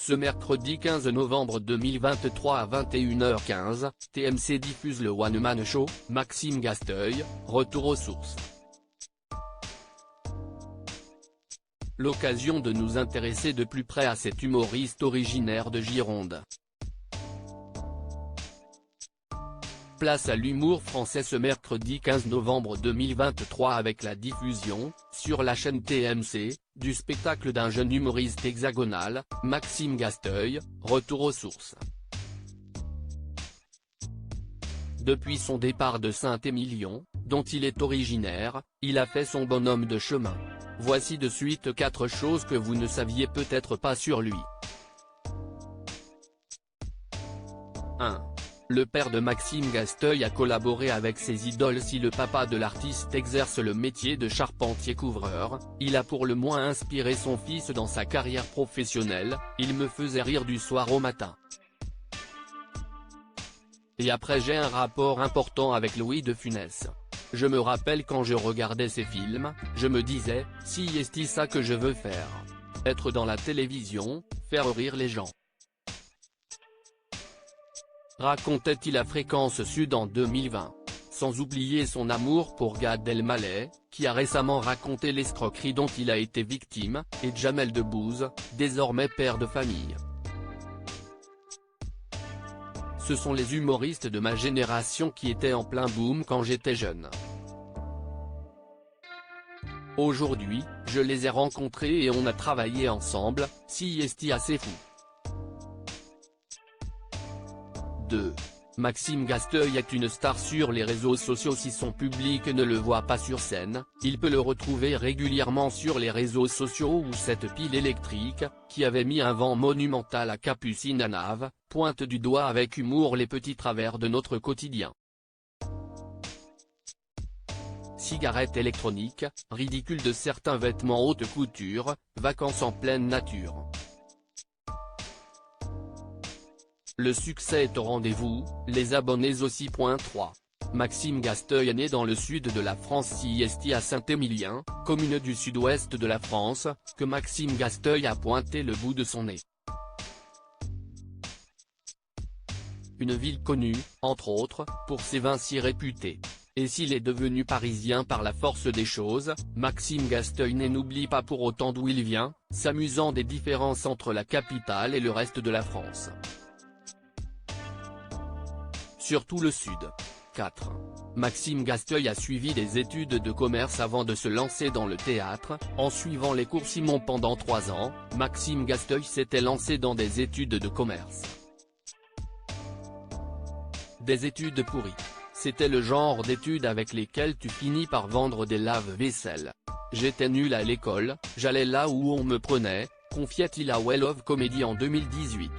Ce mercredi 15 novembre 2023 à 21h15, TMC diffuse le One Man Show, Maxime Gasteuil, retour aux sources. L'occasion de nous intéresser de plus près à cet humoriste originaire de Gironde. Place à l'humour français ce mercredi 15 novembre 2023 avec la diffusion, sur la chaîne TMC, du spectacle d'un jeune humoriste hexagonal, Maxime Gasteuil, retour aux sources. Depuis son départ de Saint-Émilion, dont il est originaire, il a fait son bonhomme de chemin. Voici de suite 4 choses que vous ne saviez peut-être pas sur lui. 1. Le père de Maxime Gasteuil a collaboré avec ses idoles. Si le papa de l'artiste exerce le métier de charpentier-couvreur, il a pour le moins inspiré son fils dans sa carrière professionnelle. Il me faisait rire du soir au matin. Et après j'ai un rapport important avec Louis de Funès. Je me rappelle quand je regardais ses films, je me disais, si est ça que je veux faire. Être dans la télévision, faire rire les gens. Racontait-il à Fréquence Sud en 2020. Sans oublier son amour pour Gad Elmaleh, qui a récemment raconté l'escroquerie dont il a été victime, et Jamel Debbouze, désormais père de famille. Ce sont les humoristes de ma génération qui étaient en plein boom quand j'étais jeune. Aujourd'hui, je les ai rencontrés et on a travaillé ensemble, si est assez fou. 2. Maxime Gasteuil est une star sur les réseaux sociaux. Si son public ne le voit pas sur scène, il peut le retrouver régulièrement sur les réseaux sociaux où cette pile électrique, qui avait mis un vent monumental à Capucine Anave, pointe du doigt avec humour les petits travers de notre quotidien. Cigarettes électroniques, ridicule de certains vêtements haute couture, vacances en pleine nature. Le succès est au rendez-vous, les abonnés aussi. 3. Maxime Gasteuil est né dans le sud de la France. Si est à Saint-Émilion, commune du sud-ouest de la France, que Maxime Gasteuil a pointé le bout de son nez. Une ville connue, entre autres, pour ses vins si réputés. Et s'il est devenu parisien par la force des choses, Maxime Gasteuil n'oublie pas pour autant d'où il vient, s'amusant des différences entre la capitale et le reste de la France. Surtout le Sud. 4. Maxime Gasteuil a suivi des études de commerce avant de se lancer dans le théâtre. En suivant les cours Simon pendant 3 ans, Maxime Gasteuil s'était lancé dans des études de commerce. Des études pourries. C'était le genre d'études avec lesquelles tu finis par vendre des lave-vaisselle. J'étais nul à l'école, j'allais là où on me prenait, confiait-il à Well of Comedy en 2018.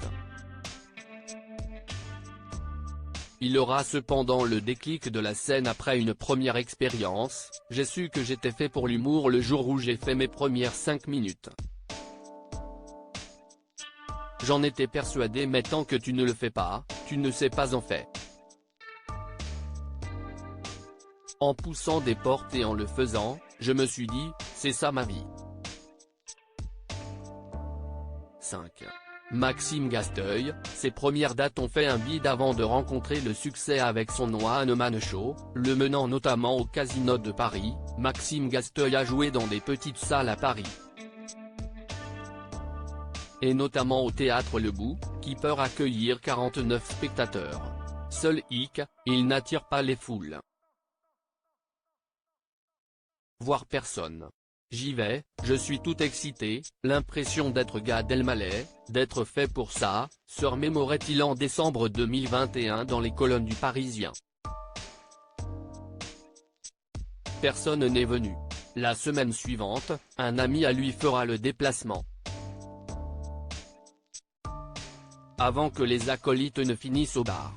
Il aura cependant le déclic de la scène après une première expérience. J'ai su que j'étais fait pour l'humour le jour où j'ai fait mes premières 5 minutes. J'en étais persuadé, mais tant que tu ne le fais pas, tu ne sais pas en fait. En poussant des portes et en le faisant, je me suis dit, c'est ça ma vie. 5. Maxime Gasteuil, ses premières dates ont fait un bid avant de rencontrer le succès avec son One Man Show, le menant notamment au Casino de Paris. Maxime Gasteuil a joué dans des petites salles à Paris. Et notamment au Théâtre Le Bout, qui peut accueillir 49 spectateurs. Seul hic, il n'attire pas les foules. Voire personne. J'y vais, je suis tout excité, l'impression d'être Gad Elmaleh, d'être fait pour ça, se remémorait-il en décembre 2021 dans les colonnes du Parisien. Personne n'est venu. La semaine suivante, un ami à lui fera le déplacement. Avant que les acolytes ne finissent au bar.